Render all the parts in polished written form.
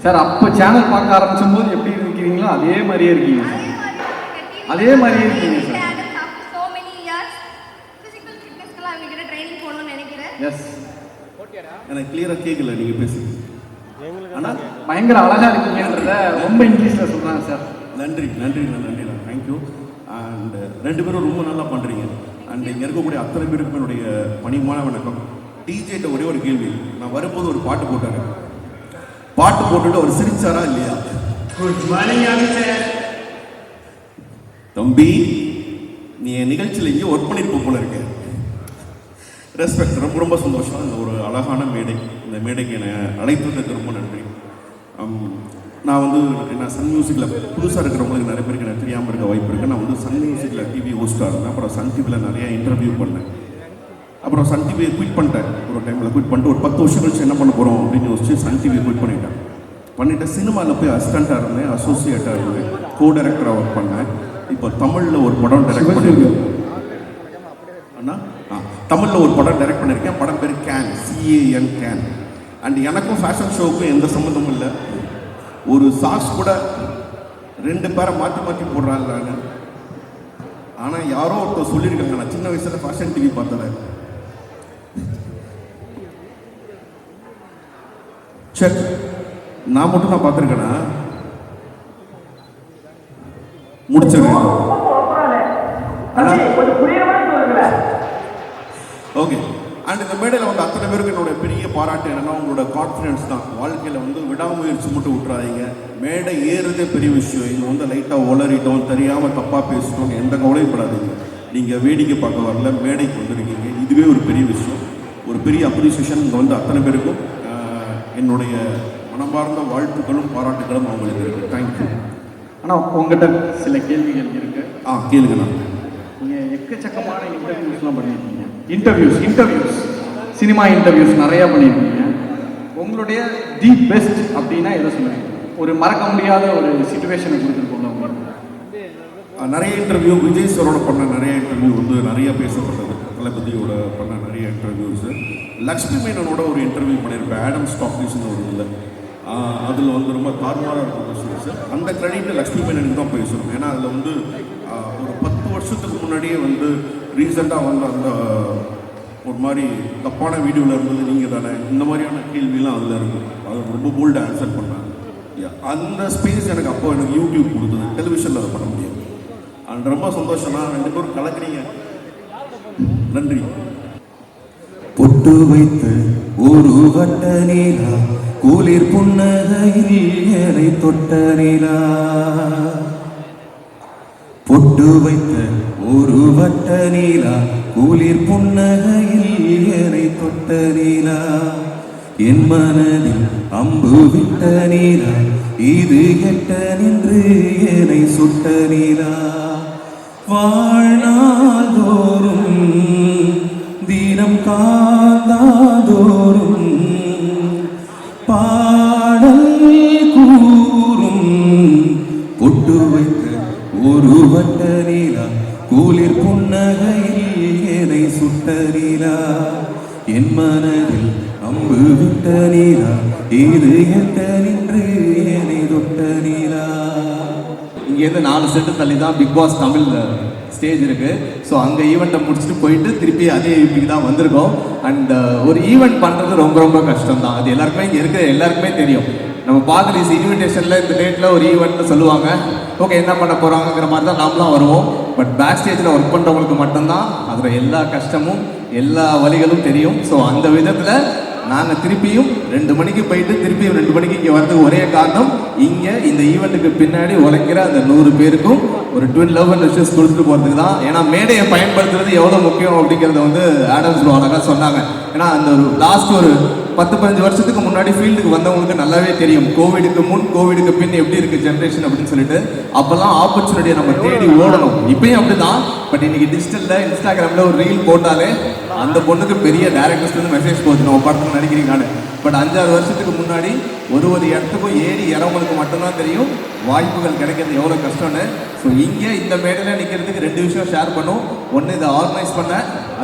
Sir அப்போ channel பார்க்க ஆரம்பிச்சும் போது எப்படி இருக்கிறீங்களோ அதே மாதிரியே இருக்கீங்க சார். அதே மாதிரியே இருக்கீங்க சார். எஸ், எனக்கு கிளியராக கேட்கல நீங்கள் பேசுங்க. ஆனால் பயங்கர அழகாக இருக்கீங்கன்றத ரொம்ப இங்கிலீஷில் சொல்கிறாங்க சார். நன்றிண்ணா தேங்க்யூ. அண்ட் ரெண்டு பேரும் ரொம்ப நல்லா பண்ணுறீங்க. அண்ட் இங்கே இருக்கக்கூடிய அத்தனை பேருக்கும் என்னுடைய பணிவான வணக்கம். டிஜேட்ட ஒரே ஒரு கேள்வி. நான் வரும்போது ஒரு பாட்டு போட்டாரு. பாட்டு போட்டுட்டு அவர் சிரிச்சாரா இல்லையா? Good morning sir. தம்பி, நீ என் நிகழ்ச்சியில் எங்கேயும் ஒர்க் பண்ணியிருப்ப போல இருக்கு. ரெஸ்பெக்ட். ரொம்ப ரொம்ப சந்தோஷம். இந்த ஒரு அழகான மேடை, இந்த மேடைக்கு என்னை அழைத்ததுக்கு ரொம்ப நன்றி. நான் வந்து நான் சன் மியூசிக்கில் புதுசாக இருக்கிறவங்களுக்கு நிறைய பேருக்கு எனக்கு தெரியாமல் இருக்க வாய்ப்பு இருக்குது. நான் வந்து சன் மியூசிக்கில் டிவி ஹோஸ்டாக இருந்தேன். அப்புறம் சன் டிவியில் நிறைய இன்டர்வியூ பண்ணேன். அப்புறம் சன் டிவியை குவிட் பண்ணிட்டேன். ஒரு டைமில் குவிட் பண்ணிட்டு ஒரு 10 வருஷம் கழிச்சு என்ன பண்ண போகிறோம் அப்படின்னு யோசிச்சு சன் டிவியை குவிட் பண்ணிவிட்டு சினிமாவில் போய் அசிஸ்டண்ட்டாக இருந்தேன், அசோசியேட்டாக இருந்தேன், கோ டைரக்டராக ஒர்க் பண்ணேன். இப்போ தமிழில் ஒரு படம் டைரக்ட் பண்ணியிருக்கேன். அண்ணா தமிழில் ஒரு படம் டைரக்ட் பண்ணியிருக்கேன். படம் பேர் கேன், CAN கேன். அண்ட் எனக்கும் ஃபேஷன் ஷோவுக்கும் எந்த சம்மந்தமும் இல்லை. ஒரு சாக்ஸ் கூட 2 பேரை மாற்றி மாற்றி போடுறாங்க. ஆனால் யாரோ ஒருத்தர் சொல்லியிருக்காங்க, நான் சின்ன வயசில் ஃபேஷன் டிவி பார்த்தேன். சரி, நான் மட்டும் நான் பார்த்துருக்கேனா? முடிச்சிடுறேன். ஓகே. அண்ட் இந்த மேடையில் வந்து அத்தனை பேருக்கு என்னோட பெரிய பாராட்டு என்னன்னா, உங்களோட கான்ஃபிடன்ஸ் தான். வாழ்க்கையில் வந்து விடாமுயற்சி மட்டும் விட்டுறாதீங்க. மேடை ஏறுறதே பெரிய விஷயம். இங்கே வந்து லைட்டாக உளறிட்டோம், தெரியாமல் தப்பாக பேசிட்டோம், எந்த கவலைப்படாதீங்க. நீங்கள் வேடிக்கை பார்க்க வரல, மேடைக்கு வந்திருக்கீங்க. இதுவே ஒரு பெரிய விஷயம், ஒரு பெரிய அப்ரிசியேஷன். இங்கே வந்து அத்தனை பேருக்கும் என்னுடைய மனமார்ந்த வாழ்த்துக்களும் பாராட்டுகளும் அவங்களுக்கு இருக்குது. தேங்க்யூ. ஆனால் உங்கள்கிட்ட சில கேள்விகள் இருக்குது. கேளுங்கண்ணா. நீங்கள் எக்கச்சக்கமான இன்டர்வியூஸ்லாம் பண்ணியிருக்கீங்க. இன்டர்வியூஸ் சினிமா இன்டர்வியூஸ் நிறையா பண்ணியிருக்கீங்க. உங்களுடைய தி பெஸ்ட் அப்படின்னா எதை சொல்லுவீங்க? ஒரு மறக்க முடியாத ஒரு சிச்சுவேஷனை கொடுத்துருக்கோம்ல உங்களுக்கு. நிறைய இன்டர்வியூ விஜய் சாரோட பண்ண நிறைய இன்டர்வியூ வந்து நிறைய பேசப்பட்டது. தளபதியோட பண்ண நிறைய இன்டர்வியூஸு. லக்ஷ்மி மேனனோட ஒரு இன்டர்வியூ பண்ணியிருப்பேன், ஆடம் ஸ்டாக்லிஸ்ன்னு ஒரு இதில். அதில் வந்து ரொம்ப தாறுமாறாக இருக்கும் கொஸ்டின்ஸு. அந்த கிரெடிட் லக்ஷ்மி மேனனுக்கு தான் பேசணும். ஏன்னா அதில் வந்து ஒரு 10 வருஷத்துக்கு முன்னாடியே வந்து ரீசெண்டாக வந்து அந்த ஒரு மாதிரி தப்பான வீடியோவில் இருந்தது நீங்கள் தானே, இந்த மாதிரியான கேள்வியெலாம் அதில் இருக்கும். அது ரொம்ப போல்டாக ஆன்சர் பண்ணாங்க. அந்த ஸ்பேஸ் எனக்கு அப்போ எனக்கு யூடியூப் கொடுத்தது. டெலிவிஷனில் அதை பண்ண முடியாது. அது ரொம்ப சந்தோஷம்னா 2 பேரும் கலக்கிறீங்க. நன்றி. பொட்டு வைத்து ஒரு வட்ட நீலா, குளிர் புன்னகையில் ஏனை தொட்ட நீலா. பொட்டு வைத்த ஒரு வட்ட நீலா, குளிர் புன்னகையில் ஏனை தொட்ட நீலா. என் மனதில் அம்பு விட்ட நீலா, இது கெட்ட நின்று ஏனை சுட்ட நீலா. வாழ்நாள் தோறும் தினம் காதாதோறும் பாடல் கூறும். பொட்டு வைத்த ஒரு வட்ட நீலா, குளிர் புன்னகையில் ஏனை சுட்ட நீலா. என் மனதில் அம்பு விட்ட நீலா, இது எட்ட நின்று ஏனை தொட்ட நீலா. இங்கேருந்து 4 செட்டு தள்ளி தான் பிக் பாஸ் தமிழ் ஸ்டேஜ் இருக்குது. ஸோ அங்கே ஈவெண்ட்டை முடிச்சுட்டு போயிட்டு திருப்பி அதே யூபிக்கு தான் வந்திருக்கோம். அண்ட் ஒரு ஈவெண்ட் பண்ணுறது ரொம்ப ரொம்ப கஷ்டம் தான். அது எல்லாருக்குமே இங்கே இருக்கிற எல்லாருக்குமே தெரியும். நம்ம பார்க்குற இன்விடேஷனில் இந்த டேட்டில் ஒரு ஈவெண்ட்னு சொல்லுவாங்க. ஓகே, என்ன பண்ண போகிறாங்கிற மாதிரி தான் நாமலாம் வருவோம். பட் பேக் ஸ்டேஜில் ஒர்க் பண்ணுறவங்களுக்கு மட்டும்தான் அதில் எல்லா கஷ்டமும் எல்லா வழிகளும் தெரியும். ஸோ அந்த விதத்தில் நாங்கள் திருப்பியும் 2 மணிக்கு போயிட்டு திருப்பியும் 2 மணிக்கு இங்கே வரதுக்கு ஒரே காரணம், இங்கே இந்த ஈவெண்ட்டுக்கு பின்னாடி உழைக்கிற அந்த 100 பேருக்கும் ஒரு ட்வின் லவ் அண்ட் விஷஸ் கொடுத்துட்டு போகிறதுக்கு தான். ஏன்னா மேடையை பயன்படுத்துறது எவ்வளோ முக்கியம் அப்படிங்கிறத வந்து ஆடம்ஸ் அழகாக சொன்னாங்க. ஏன்னா அந்த ஒரு லாஸ்ட் ஒரு 10-15 வருஷத்துக்கு முன்னாடி ஃபீல்டுக்கு வந்தவங்களுக்கு நல்லாவே தெரியும் கோவிடுக்கு முன் கோவிடுக்கு பின் எப்படி இருக்குது ஜென்ரேஷன் அப்படின்னு சொல்லிட்டு. அப்போல்லாம் ஆப்பர்ச்சுனிட்டியை நம்ம தேடி ஓடணும். இப்பயும் அப்படி தான். பட் இன்னைக்கு டிஜிட்டலில் இன்ஸ்டாகிராமில் ஒரு ரீல் போட்டாலே அந்த பொண்ணுக்கு பெரிய டேரக்டர்ஸ்லேருந்து மெசேஜ் போகுது, நம்ம படத்தில் நடிக்கிறீங்கன்னு. பட் 5-6 வருஷத்துக்கு முன்னாடி ஒரு இடத்துக்கும் ஏறி இறவங்களுக்கு மட்டும்தான் தெரியும் வாய்ப்புகள் கிடைக்கிறது எவ்வளோ கஷ்டம்னு. ஸோ இங்கே இந்த மேடையில் நிற்கிறதுக்கு 2 விஷயம் ஷேர் பண்ணும். ஒன்று, இதை ஆர்கனைஸ் பண்ண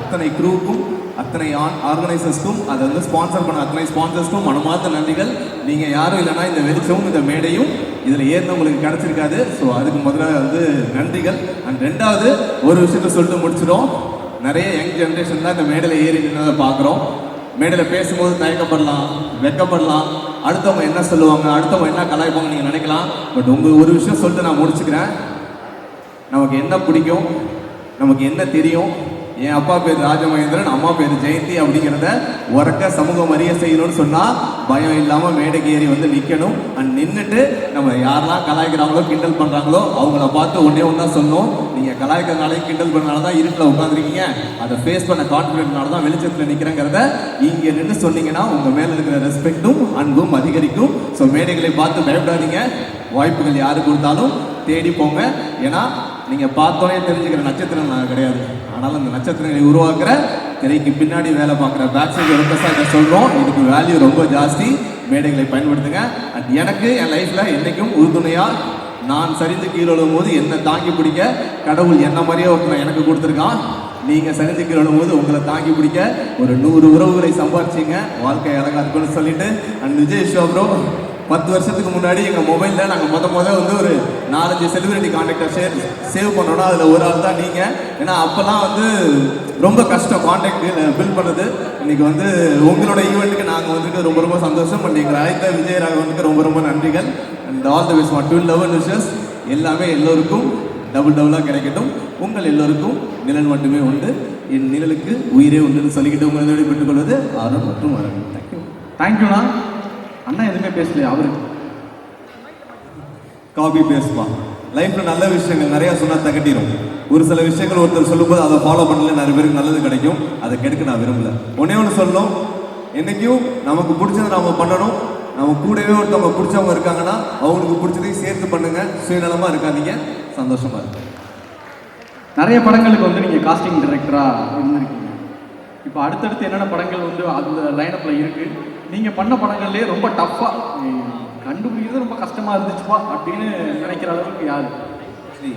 அத்தனை க்ரூவுக்கும் அத்தனை ஆர்கனைசர்ஸ்க்கும் அதை வந்து ஸ்பான்சர் பண்ண அத்தனை ஸ்பான்சர்ஸ்க்கும் மனமார்ந்த நன்றிகள். நீங்கள் யாரும் இல்லைன்னா இந்த வெளிச்சமும் இந்த மேடையும் இதில் ஏறினவங்களுக்கு கிடச்சிருக்காது. ஸோ அதுக்கு முதல்ல வந்து நன்றிகள். அண்ட் ரெண்டாவது ஒரு விஷயத்த சொல்லிட்டு முடிச்சிடும். நிறைய யங் ஜென்ரேஷன் தான் இந்த மேடையில் ஏறி நின்றதை பார்க்குறோம். மேடையில் பேசும்போது தயக்கப்படலாம், வெக்கப்படலாம், அடுத்தவங்க என்ன சொல்லுவாங்க, அடுத்தவங்க என்ன கலாய்ப்பாங்க நீங்கள் நினைக்கலாம். பட் உங்களுக்கு ஒரு விஷயம் சொல்லிட்டு நான் முடிச்சுக்கிறேன். நமக்கு என்ன பிடிக்கும், நமக்கு என்ன தெரியும். என் அப்பா பேர் ராஜமகேந்திரன், அம்மா பேர் ஜெயந்தி அப்படிங்கிறத உறக்க சமூகம் அறிய செய்யணும்னு சொன்னால் பயம் இல்லாமல் மேடைக்கு ஏறி வந்து நிற்கணும். அண்ட் நின்றுட்டு நம்ம யாரெல்லாம் கலாய்க்கிறாங்களோ கிண்டல் பண்ணுறாங்களோ அவங்கள பார்த்து ஒன்றே ஒன்றா சொல்லணும். நீங்கள் கலாய்க்கிறதுனாலே கிண்டல் பண்ணனால தான் இருட்டில் உட்காந்துருக்கீங்க, அதை ஃபேஸ் பண்ண கான்ஃபிடென்ட்னால தான் வெளிச்சத்தில் நிற்கிறேங்கிறத இங்கே நின்று சொன்னீங்கன்னா உங்கள் மேலே இருக்கிற ரெஸ்பெக்டும் அன்பும் அதிகரிக்கும். ஸோ மேடைகளை பார்த்து பயப்படாதீங்க. வாய்ப்புகள் யாரு கொடுத்தாலும் தேடி போங்க. ஏன்னா நீங்கள் பார்த்தோன்னே தெரிஞ்சுக்கிற நட்சத்திரம் நான் கிடையாது. ஆனாலும் அந்த நட்சத்திரங்களை உருவாக்குற திரைக்கு பின்னாடி வேலை பார்க்குற பேக் சைடு ஒர்க்கர்ஸாக இதை சொல்கிறோம். இதுக்கு வேல்யூ ரொம்ப ஜாஸ்தி. மேடைகளை பயன்படுத்துங்க. அண்ட் எனக்கு என் லைஃப்பில் என்றைக்கும் உறுதுணையாக நான் சரிந்து கீழே விழும்போது என்னை தாங்கி பிடிக்க கடவுள் என்ன மாதிரியே ஒருத்தனை எனக்கு கொடுத்துருக்கான். நீங்கள் சரிந்து கீழே விழும்போது உங்களை தாங்கி பிடிக்க ஒரு 100 உறவுகளை சம்பாரிச்சிங்க. வாழ்க்கை அழகாக இருக்குன்னு சொல்லிட்டு அண்ட் விஜய் ஷோ ப்ரோ 10 வருஷத்துக்கு முன்னாடி எங்கள் மொபைலில் நாங்கள் முத வந்து ஒரு 4-5 செலிபிரிட்டி கான்டாக்டை சேவ் பண்ணோன்னா அதில் ஒரு ஆள் தான் நீங்கள். ஏன்னா அப்போல்லாம் வந்து ரொம்ப கஷ்டம் கான்டாக்ட் பில்ட் பண்ணுறது. இன்றைக்கி வந்து உங்களோட ஈவெண்ட்டுக்கு நாங்கள் வந்துட்டு ரொம்ப ரொம்ப சந்தோஷம். அண்ட் எங்களை அழைத்த விஜயராகவனுக்கு ரொம்ப ரொம்ப நன்றிகள். And all the best for 12 wishes. எல்லாமே எல்லோருக்கும் டபுளாக கிடைக்கட்டும். உங்கள் எல்லோருக்கும் நிழல் மட்டுமே உண்டு, என் நிழலுக்கு உயிரே உண்டுன்னு சொல்லிக்கிட்டு உங்களோட பெற்றுக்கொள்வது ஆர்வம் மற்றும் வரவேன். தேங்க்யூ. தேங்க்யூண்ணா. அண்ணா எதுவுமே பேசலையா? அவருக்கு காபி பேசுவான். லைஃப்பில் நல்ல விஷயங்கள் நிறையா சொன்னால் தகட்டிடும். ஒரு சில விஷயங்கள் ஒருத்தர் சொல்லும்போது அதை ஃபாலோ பண்ணல நிறைய பேருக்கு நல்லது கிடைக்கும். அதை கெடுக்க நான் விரும்பல. ஒன்னே ஒன்று சொல்லணும், என்றைக்கும் நமக்கு பிடிச்சதை நாம் பண்ணணும். நம்ம கூடவே ஒருத்தவங்க பிடிச்சவங்க இருக்காங்கன்னா அவங்களுக்கு பிடிச்சதையும் சேர்த்து பண்ணுங்க. சுயநலமாக இருக்காதீங்க, சந்தோஷமாக இருக்கு. நிறைய படங்களுக்கு வந்து நீங்கள் காஸ்டிங் டைரக்டராக இருந்திருக்கீங்க. இப்போ அடுத்தடுத்து என்னென்ன படங்கள் வந்து அந்த லைனப்பில் இருக்குது? நீங்கள் பண்ண படங்கள்லேயே ரொம்ப டஃப்பாக கண்டுபிடிக்கிறது ரொம்ப கஷ்டமாக இருந்துச்சுப்பா அப்படின்னு நினைக்கிற அளவுக்கு யார்?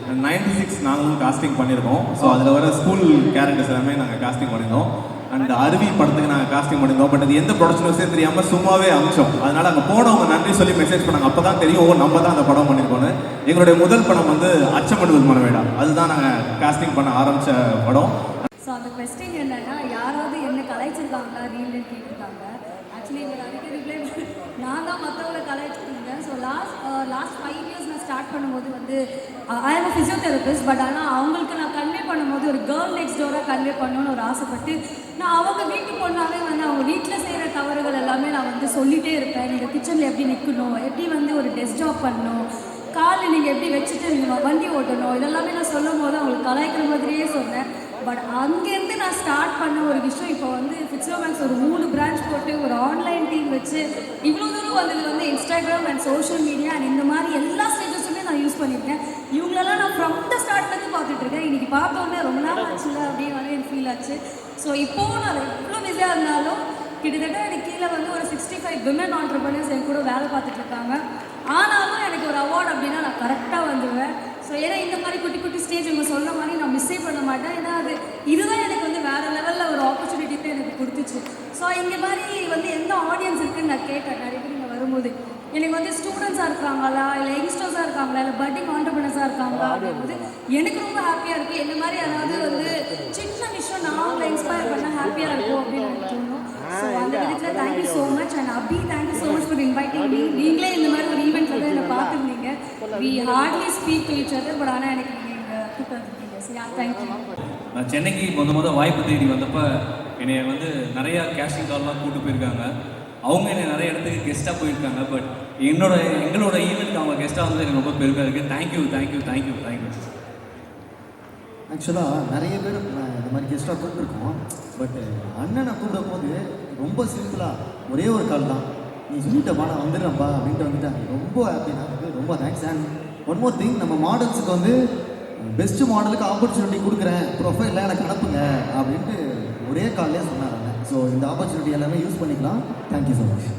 96 நாங்களும் காஸ்டிங் பண்ணியிருக்கோம். ஸோ அதில் வர ஸ்கூல் கேரக்டர்ஸ் எல்லாமே நாங்கள் காஸ்டிங் பண்ணியிருந்தோம். அண்ட் அருவி படத்துக்கு நாங்கள் காஸ்டிங் பண்ணியிருந்தோம். பட் அது எந்த ப்ரொடக்ஷன் வசே தெரியாமல் சும்மாவே அமிச்சோம். அதனால் அங்கே போனவங்க நன்றி சொல்லி மெசேஜ் பண்ணாங்க. அப்போ தான் தெரியும், நம்ம தான் அந்த படம் பண்ணியிருக்கோன்னு. எங்களுடைய முதல் படம் வந்து அச்சமடுதல் மனவேடா, அதுதான் நாங்கள் காஸ்டிங் பண்ண ஆரம்பித்த படம். ஸோ அந்த கொஸ்டின் என்னன்னா, யாராவது என்ன கலாய்ச்சிருக்காங்களா ரீல்னு கேட்டிருக்காங்க. ஆக்சுவலி இதில் அதுக்கு ரிப்ளை நான் தான் மற்றவங்களை கலாய்ச்சிருந்தேன். ஸோ லாஸ்ட் 5 இயர்ஸ் நான் ஸ்டார்ட் பண்ணும்போது வந்து ஐ எம் ஃபிசியோதெரபிஸ்ட். பட் ஆனால் அவங்களுக்கு நான் கன்வே பண்ணும்போது ஒரு கேர்ள் நெக்ஸ்ட் டோராக கன்வே பண்ணணும்னு ஒரு ஆசைப்பட்டு நான் அவங்க வீட்டு பொண்ணாவே வந்து அவங்க வீட்டில் செய்கிற தவறுகள் எல்லாமே நான் வந்து சொல்லிகிட்டே இருப்பேன். நீங்கள் கிச்சனில் எப்படி நிற்கணும், எப்படி வந்து ஒரு டெஸ்க் ஜாப் பண்ணணும், காலில் நீங்கள் எப்படி வச்சுட்டு நீங்கள் வண்டி ஓட்டணும், இதெல்லாமே நான் சொல்லும் போது அவங்களுக்கு கலாய்க்கிற மாதிரியே சொன்னேன். பட் அங்கேருந்து நான் ஸ்டார்ட் பண்ண ஒரு விஷயம் இப்போ வந்து ஃபிட்ஸ்லோமேக்ஸ் ஒரு 3 பிரான்ச் போட்டு ஒரு ஆன்லைன் டீம் வச்சு இவ்வளோ தூரம் வந்தது வந்து Instagram and social media and இந்த மாதிரி எல்லா ஸ்டேஜஸுமே நான் யூஸ் பண்ணியிருக்கேன். இவங்களெல்லாம் நான் ஃப்ரம் த ஸ்டார்ட்லேருந்து பார்த்துட்ருக்கேன். இன்றைக்கி பார்த்தோன்னே ரொம்ப நாள் ஆச்சுல அப்படின்னு வந்து எனக்கு ஃபீல் ஆச்சு. ஸோ இப்போவும் நான் எவ்வளோ பிஸியாக இருந்தாலும் கிட்டத்தட்ட எனக்கு கீழே வந்து ஒரு 65 விமன் ஆண்டர்பிரனர்ஸ் என் கூட வேலை பார்த்துட்ருக்காங்க. ஆனாலும் எனக்கு ஒரு அவார்டு அப்படின்னா நான் கரெக்டாக வந்துடுவேன். ஸோ ஏன்னா இந்த மாதிரி குட்டி குட்டி ஸ்டேஜ் இவங்க சொல்கிற மாதிரி நான் மிஸ்ஸே பண்ண மாட்டேன். ஏன்னா இதுதான் எனக்கு வந்து வேறு லெவலில் ஒரு ஆப்பர்ச்சுனிட்டி தான் எனக்கு கொடுத்துச்சு. ஸோ இங்கே மாதிரி வந்து எந்த ஆடியன்ஸ் இருக்குதுன்னு நான் கேட்டேன். நிறைய பேர் இங்கே வரும்போது எனக்கு வந்து ஸ்டூடெண்ட்ஸாக இருக்காங்களா, இல்லை யங்ஸ்டர்ஸாக இருக்காங்களா, இல்லை பட்டிங் ஆண்டர்பிரனர்ஸாக இருக்காங்களா அப்படிங்கும்போது எனக்கு ரொம்ப ஹாப்பியாக இருக்குது. என்ன மாதிரி அதாவது வந்து சின்ன விஷயம் நான் அவங்களை இன்ஸ்பயர் பண்ண ஹாப்பியாக இருக்கும் அப்படின்னு எனக்கு தோணும். ஸோ அந்த விதத்தில் thank you so much. And Abhi thank you so much for inviting me. நீங்களே இந்த மாதிரி ஒரு ஈவெண்ட்டில் தான் என்னை பார்த்துருந்தீங்க. We hardly speak to each other. But ஆனால் எனக்கு நீங்கள் கூப்பிட்டு ஸோ தேங்க்யூ. நான் சென்னைக்கு முத வாய்ப்பு தேடி வந்தப்போ என்னை வந்து நிறையா கேஸ்டிங் கால்லாம் கூப்பிட்டு போயிருக்காங்க. அவங்க என்னை நிறைய இடத்துக்கு கெஸ்ட்டாக போயிருக்காங்க. பட் எங்களோட ஈவெண்ட்டுக்கு அவங்க கெஸ்ட்டாக வந்து எனக்கு ரொம்ப பெருமையாக இருக்குது. Thank you thank you thank you thank you. ஆக்சுவலாக நிறைய பேர் இந்த மாதிரி கெஸ்ட்டாக கூப்பிட்டுருக்கோம். பட் அண்ணனை கூப்பிடும் போது ரொம்ப சிம்பிளாக ஒரே ஒரு கால் தான், நீ சொல்லிட்டப்பா நான் வந்துடுறேன்ப்பா அப்படின்ட்டு வந்துட்டாங்க. ரொம்ப ஹாப்பி, நான் ரொம்ப thanks. And one more thing, நம்ம மாடல்ஸுக்கு வந்து பெஸ்ட்டு மாடலுக்கு ஆப்பர்ச்சுனிட்டி கொடுக்குறேன், ப்ரொஃபைலில் எனக்கு அனுப்புங்க அப்படின்ட்டு ஒரே கால்லே சொன்னாங்க. ஸோ இந்த ஆப்பர்ச்சுனிட்டி எல்லாமே யூஸ் பண்ணிக்கலாம். Thank you so much.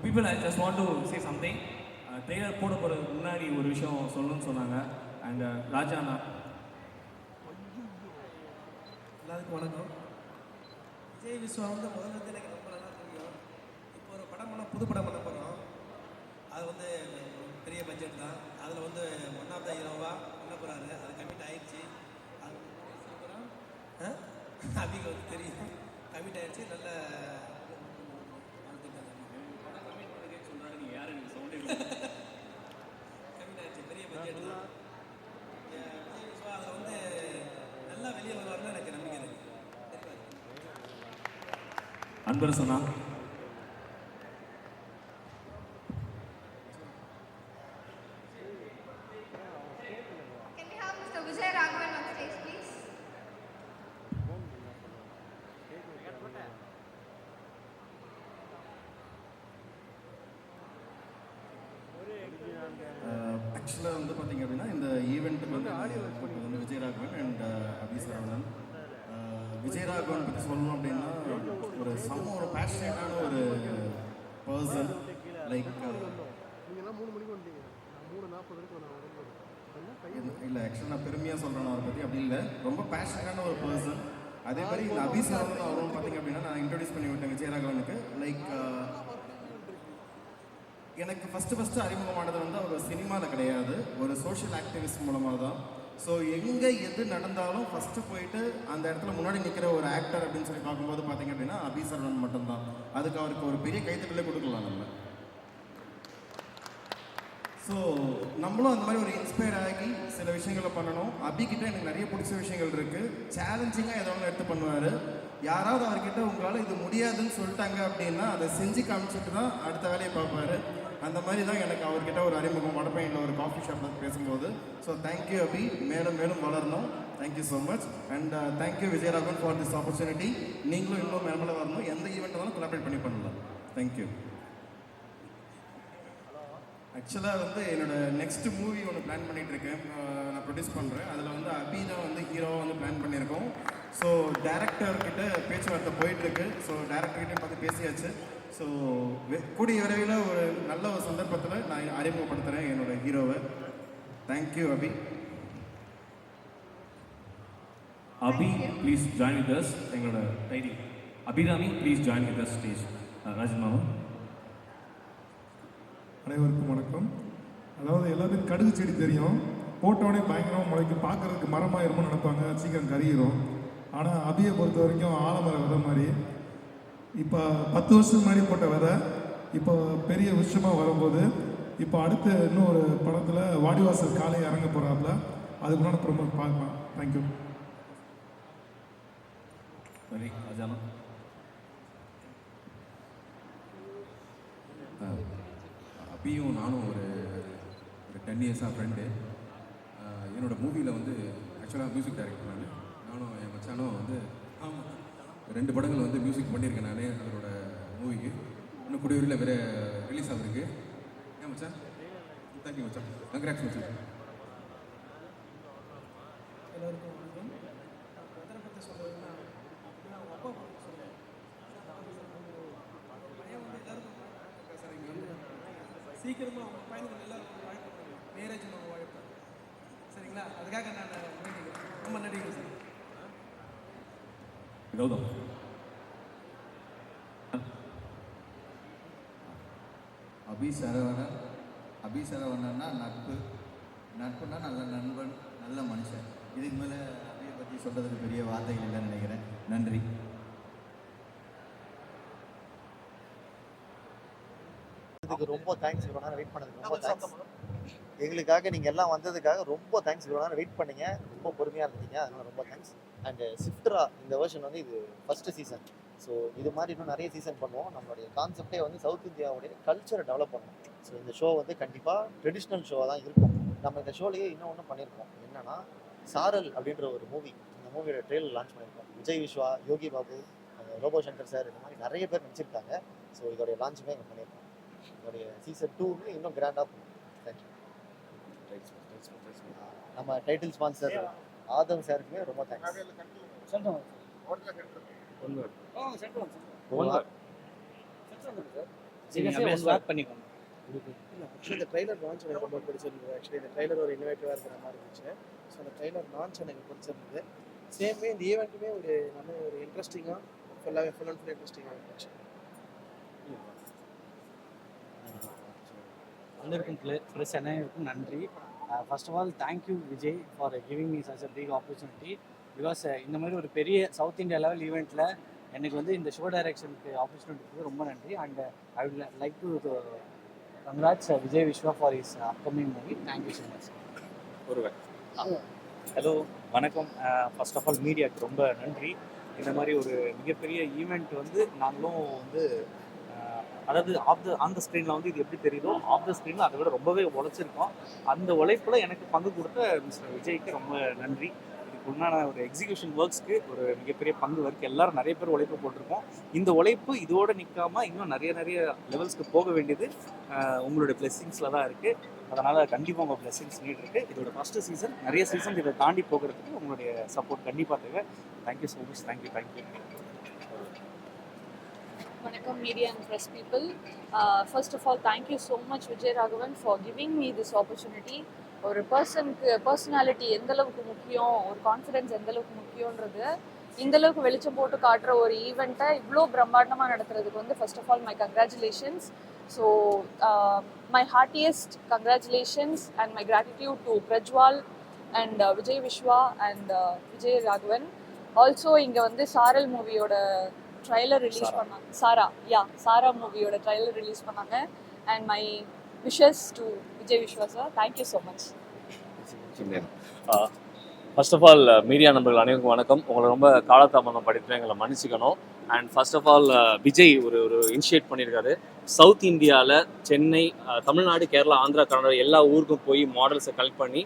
People I just want to say something. Trailer போட போகிறதுக்கு முன்னாடி ஒரு விஷயம் சொல்லணும்னு சொன்னாங்க. அண்ட் ராஜா அண்ணா. எல்லாருக்கும் வணக்கம். விஜய் விஸ்வா வந்து முதல்ல எனக்கு ரொம்ப நல்லா தெரியும். இப்போ ஒரு படம் புது படம் பண்ண போகிறோம். அது வந்து பெரிய பட்ஜெட் தான். அதில் வந்து 1 ஆஃப் த ஹீரோவாக பண்ண போகிறாரு. அது கமிட் ஆயிடுச்சு. அது அபிக்கு வந்து தெரியும், கமிட் ஆயிடுச்சு. நல்ல கமிட் ஆயிடுச்சு, பெரிய பட்ஜெட் தான். விஜய் விஸ்வா அதில் வந்து நல்லா வெளியே வருவார்னு எனக்கு நம்பிக்கை இருக்குது. அன்பர் சொன்னா. Can we have Mr. Vijay Raghavan on stage, please? ஆக்சுவலாக வந்து பார்த்தீங்க அப்படின்னா இந்த ஈவெண்ட்டுக்கு வந்து வந்து விஜயராகவன் அண்ட் அபி சரவணன். விஜயராகவன் பற்றி சொல்லணும் அப்படின்னா ஒரு பேஷனேட்டான ஒரு பர்சன். லைக் இல்லை ஆக்சுவலாக நான் பெருமையாக சொல்கிறேன் அவரை பற்றி, அப்படி இல்லை, ரொம்ப பேஷனேட்டான ஒரு பர்சன். அதே மாதிரி இந்த அபி சரவணன் அவரும் பார்த்தீங்க அப்படின்னா நான் இன்ட்ரடியூஸ் பண்ணி விட்டேன் விஜயராகவனுக்கு. லைக் எனக்கு ஃபஸ்ட்டு அறிமுகமானது வந்து அவர் சினிமாவில் கிடையாது, ஒரு சோஷியல் ஆக்டிவிஸ்ட் மூலமாக தான். ஸோ எங்கே எது நடந்தாலும் ஃபஸ்ட்டு போயிட்டு அந்த இடத்துல முன்னாடி நிற்கிற ஒரு ஆக்டர் அப்படின்னு சொல்லி பார்க்கும்போது பார்த்தீங்க அப்படின்னா அபி சரவணன் மட்டும்தான். அதுக்கு அவருக்கு ஒரு பெரிய கைத்தட்டலே கொடுக்கலாம் நம்ம. ஸோ நம்மளும் அந்த மாதிரி ஒரு இன்ஸ்பயர் ஆகி சில விஷயங்களை பண்ணணும். அபிகிட்ட எனக்கு நிறைய பிடிச்ச விஷயங்கள் இருக்குது. சேலஞ்சிங்காக ஏதோ ஒன்று எடுத்து பண்ணுவார். யாராவது அவர்கிட்ட உங்களால் இது முடியாதுன்னு சொல்லிட்டாங்க அப்படின்னா அதை செஞ்சு காமிச்சிட்டு தான் அடுத்த வேலையை பார்ப்பாரு. அந்த மாதிரி தான் எனக்கு அவர்கிட்ட ஒரு அறிமுகம் வடப்பையில் ஒரு காஃபி ஷாப்பில் பேசும்போது. ஸோ தேங்க்யூ அபி, மேலும் மேலும் வளரணும். Thank you so much and thank you Vijayaraghavan for this opportunity. நீங்களும் இன்னும் மேலே வரணும். எந்த ஈவெண்ட் இருந்தாலும் கொலாபரேட் பண்ணி பண்ணலாம். தேங்க்யூ. ஆக்சுவலாக வந்து என்னோடய நெக்ஸ்ட் மூவி ஒன்று பிளான் பண்ணிகிட்டு இருக்கேன். நான் ப்ரொடியூஸ் பண்ணுறேன். அதில் வந்து அபி தான் வந்து ஹீரோவாக வந்து பிளான் பண்ணியிருக்கோம். ஸோ டேரக்டர்கிட்ட பேச்சுவார்த்தை போயிட்டுருக்கு. ஸோ டேரக்டர்கிட்டையும் பார்த்து பேசியாச்சு. ஸோ கூடிய விரைவில் ஒரு நல்ல ஒரு சந்தர்ப்பத்தில் நான் அறிமுகப்படுத்துகிறேன் என்னோடய ஹீரோவை. Thank you Abhi. Abhi please join with us. எங்களோட டைரி Abhirami please join with us stage. Rajan மாமா. அனைவருக்கும் வணக்கம். அதாவது எல்லாத்துக்கும் கடுகு செடி தெரியும், போட்டோடனே பயங்கரமாக முளைக்கும், பார்க்குறதுக்கு மரமாக இருக்கும்னு நினைப்பாங்க, சீக்கிரம் கருகிரும். ஆனால் அபியை பொறுத்த வரைக்கும் ஆலமர விதை மாதிரி. இப்போ 10 வருஷத்துக்கு முன்னாடி போட்ட விதை இப்போ பெரிய விஷயமாக வரும்போது இப்போ அடுத்து இன்னும் ஒரு படத்தில் வாடிவாசல் காலை இறங்க போகிறாப்புல. அதுக்கு முன்னாடி ப்ரொமோட் பார்க்கலாம். தேங்க்யூ. சரி ராஜானா. அபியும் நானும் ஒரு 10 இயர்ஸாக ஃப்ரெண்டு. என்னோடய மூவியில் வந்து ஆக்சுவலாக மியூசிக் டைரக்டர் நானும் என் மச்சானும் வந்து 2 படங்கள் வந்து மியூசிக் பண்ணியிருக்கேன் நான் அதோட மூவிக்கு. இன்னும் குடியூரில் வேறு ரிலீஸ் ஆகிருக்கு. ஏன் மச்சான்? தேங்க்யூ மச்சான். கங்க்ராட்ஸ் மச்சான். எல்லாருக்கும் வணக்கம். பிரதரை பற்றி சொல்கிறதுன்னா அவங்க அப்பா பற்றி சொல்லுவேன். பையன் வந்து எல்லாருக்கும் பேசுகிறீங்க வந்து சீக்கிரமாக அவங்க பையனுக்கு எல்லாருக்கும் வாழ்க்கை மேரேஜ் அவங்க வாழ்க்கை. சரிங்களா? அதுக்காக நான் வேண்டிக்கிறேன். ரொம்ப நன்றிங்க சார். கௌதம். அபி சரவணன்னா நட்புனா நல்ல நண்பன், நல்ல மனுஷன். இதுக்கு மேலே அபியை பற்றி சொல்கிறதுக்கு பெரிய வார்த்தைகள் இல்லைன்னு நினைக்கிறேன். நன்றி. இதுக்கு ரொம்ப தேங்க்ஸ். இவ்வளோ நேரம் வெயிட் பண்ணதுக்கு ரொம்ப தேங்க்ஸ். எங்களுக்காக நீங்கள் எல்லாம் வந்ததுக்காக ரொம்ப தேங்க்ஸ். இவ்வளோ நேரம் வெயிட் பண்ணீங்க, ரொம்ப பொறுமையாக இருந்தீங்க, அதனால ரொம்ப தேங்க்ஸ். அண்டு சிஃப்ட்ரா இந்த வெர்ஷன் வந்து இது ஃபஸ்ட்டு சீசன். ஸோ இது மாதிரி இன்னும் நிறைய சீசன் பண்ணுவோம். நம்மளுடைய கான்செப்டே வந்து சவுத் இந்தியாவுடைய கல்ச்சரை டெவலப் பண்ணணும். ஸோ இந்த ஷோ வந்து கண்டிப்பாக ட்ரெடிஷ்னல் ஷோவாக தான் இருக்கும். நம்ம இந்த ஷோலேயே இன்னும் ஒன்று பண்ணியிருக்கோம். என்னென்னா சாரல் அப்படின்ற ஒரு மூவி, இந்த மூவியோட ட்ரெயிலர் லான்ச் பண்ணியிருக்கோம். விஜய் விஸ்வா, யோகி பாபு, ரோபோ சங்கர் சார், இந்த மாதிரி நிறைய பேர் நடிச்சிருக்காங்க. ஸோ இதோடைய லான்ச்சுமே இங்கே பண்ணியிருக்கோம். இதோடைய சீசன் 2 இன்னும் கிராண்டாக பண்ணுவோம். தேங்க்யூ. நம்ம டைட்டில் ஸ்பான்சர் ஆதம் சாருக்குமே ரொம்ப தேங்க்ஸ். ஸ்வாப் பண்ணிக்கோங்க. இல்லை ஆக்சுவலி இந்த ட்ரைலர் லான்ச் எனக்கு ரொம்ப பிடிச்சிருந்தது. ஆக்சுவலி இந்த ட்ரைலர் ஒரு இன்னோவேட்டிவாக இருக்கிற மாதிரி இருந்துச்சு. ஸோ அந்த ட்ரைலர் லான்ச் எனக்கு பிடிச்சிருந்தது. சேம்வே இந்த ஈவெண்ட்டுமே ஒரு நல்ல ஒரு இன்ட்ரெஸ்டிங்காக ஃபுல் அண்ட் ஃபுல் இன்ட்ரெஸ்டிங்காக இருந்துச்சு. வந்திருக்கும் ப்ளஸ் அனைவருக்கும் நன்றி. First of all thank you Vijay for giving me such a big opportunity. Because இந்த மாதிரி ஒரு பெரிய சவுத் இந்தியா லெவல் ஈவெண்ட்டில் எனக்கு வந்து இந்த ஷோ டைரக்ஷனுக்கு ஆப்பர்ச்சுனிட்டி ரொம்ப நன்றி. And I would like to congrats Vijay Viswa for is upcoming movie. Thank you so much. Hello வணக்கம். ஃபர்ஸ்ட் ஆஃப் ஆல் மீடியாவுக்கு ரொம்ப நன்றி. இந்த மாதிரி ஒரு மிகப்பெரிய ஈவெண்ட் வந்து நாங்களும் வந்து அதாவது ஆன் த ஸ்க்ரீனில் வந்து இது எப்படி தெரியுதோ ஆஃப் த ஸ்க்ரீனில் அதை விட ரொம்பவே உழைச்சிருக்கோம். அந்த உழைப்பில் எனக்கு பங்கு கொடுத்த மிஸ்டர் விஜய்க்கு ரொம்ப நன்றி. இதுக்கு உண்டான ஒரு எக்ஸிக்யூஷன் ஒர்க்ஸ்க்கு ஒரு மிகப்பெரிய பங்கு இருக்குது. எல்லாரும் நிறைய பேர் உழைப்பு போட்டிருக்கோம். இந்த உழைப்பு இதோடு நிற்காமல் இன்னும் நிறைய லெவல்ஸ்க்கு போக வேண்டியது உங்களுடைய பிளெஸ்ஸிங்ஸில் தான் இருக்குது. அதனால் கண்டிப்பாக உங்கள் பிளெஸ்ஸிங்ஸ் நீட் இருக்குது. இதோட ஃபஸ்ட்டு சீசன், நிறைய சீசன் இதை தாண்டி போகிறதுக்கு உங்களுடைய சப்போர்ட் கண்டிப்பாக தேவை. Thank you so much. Thank you. Vanakkam media and press people. First of all, thank you so much Vijay Raghavan for giving me this opportunity. ஒரு பர்சனாலிட்டி எந்த அளவுக்கு முக்கியம், ஒரு கான்ஃபிடென்ஸ் எந்த அளவுக்கு முக்கியன்றது இந்த அளவுக்கு வெளிச்சம் போட்டு காட்டுற ஒரு ஈவெண்ட்டை இவ்வளோ பிரம்மாண்டமாக நடத்துறதுக்கு வந்து first of all my congratulations. So my heartiest congratulations and my gratitude to Prajwal and Vijay Vishwa and Vijay Raghavan. Also இங்கே வந்து சாரல் மூவியோட ட்ரைலர் ரிலீஸ் பண்ணாங்க. சாரா மூவியோட ட்ரைலர் ரிலீஸ் பண்ணாங்க. And my wishes to Vijay Vishwa sir. Thank you so much. First of all media நண்பர்கள் அனைவருக்கும் வணக்கம். உங்களை ரொம்ப காலதாமதம் படித்து எங்களை மன்னிச்சிக்கணும். And first of all Vijay ஒரு இனிஷியேட் பண்ணியிருக்காரு. சவுத் இந்தியாவில் சென்னை, தமிழ்நாடு, கேரளா, ஆந்திரா, கர்நாடகா எல்லா ஊருக்கும் போய் மாடல்ஸை கலெக்ட் பண்ணி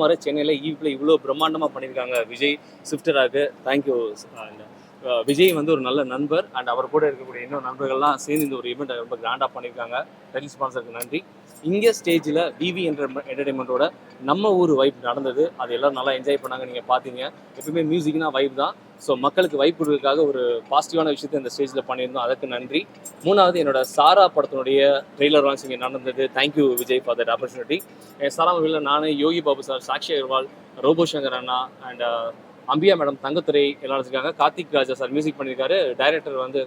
முறை சென்னையில் இவ்வளோ பிரம்மாண்டமாக பண்ணியிருக்காங்க விஜய் ஸ்விஃப்டராக. தேங்க்யூ. விஜய் வந்து ஒரு நல்ல நண்பர் அண்ட் அவர் கூட இருக்கக்கூடிய இன்னும் நண்பர்கள்லாம் சேர்ந்து இந்த ஒரு ஈவெண்ட் ரொம்ப கிராண்டாக பண்ணியிருக்காங்க. டைட்டில் ஸ்பான்சருக்கு நன்றி. இங்கே ஸ்டேஜில் விவி என்டர்டைன்மெண்ட்டோட நம்ம ஊர் வைப் நடந்தது. அது எல்லோரும் நல்லா என்ஜாய் பண்ணாங்க. நீங்கள் பார்த்தீங்க. எப்பவுமே மியூசிக்னா வைப் தான். ஸோ மக்களுக்கு வைப் கொடுக்கறதுக்காக ஒரு பாசிட்டிவான விஷயத்தை இந்த ஸ்டேஜில் பண்ணியிருந்தோம். அதுக்கு நன்றி. மூணாவது, என்னோட சாரா படத்தினுடைய ட்ரெய்லர் லான்ச் இங்கே நடந்தது. Thank you Vijay for that opportunity. Saara மூவியில் நான், யோகி பாபு சார், சாக்ஷி அகர்வால், ரோபோ சங்கர் அண்ணா அண்ட் அம்பியா மேடம், தங்கத்துறை எல்லாம் வச்சுருக்காங்க. கார்த்திக் ராஜா சார் மியூசிக் பண்ணியிருக்காரு. டைரக்டர் வந்து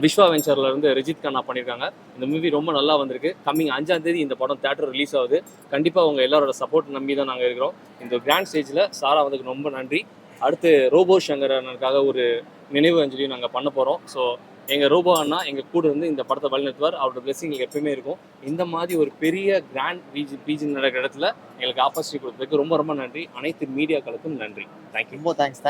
விஸ்வா வெஞ்சர்ல இருந்து ரிஜித் கண்ணா பண்ணியிருக்காங்க. இந்த மூவி ரொம்ப நல்லா வந்திருக்கு. கம்மிங் 5ஆம் தேதி இந்த படம் தேட்டர் ரிலீஸ் ஆகுது. கண்டிப்பாக உங்கள் எல்லாரோட சப்போர்ட் நம்பி தான் நாங்கள் இருக்கிறோம். இந்த கிராண்ட் ஸ்டேஜில் சாரா வந்து ரொம்ப நன்றி. அடுத்து ரோபோ சங்கர் அண்ணனுக்காக ஒரு நினைவு அஞ்சலியும் நாங்கள் பண்ண போகிறோம். ஸோ எங்கள் ரோபோ அண்ணா எங்கள் கூட இருந்து இந்த படத்தை வழிநடத்துவார். அவரோட பிளெஸிங் எங்களுக்கு எப்பயுமே இருக்கும். இந்த மாதிரி ஒரு பெரிய கிராண்ட் பீஜன் நடக்கிற இடத்துல எங்களுக்கு ஆப்பர்ச்சுனிட்டி கொடுத்ததுக்கு ரொம்ப நன்றி. அனைத்து மீடியாக்களுக்கும் நன்றி. தேங்க்யூ. ரொம்ப தேங்க்ஸ்.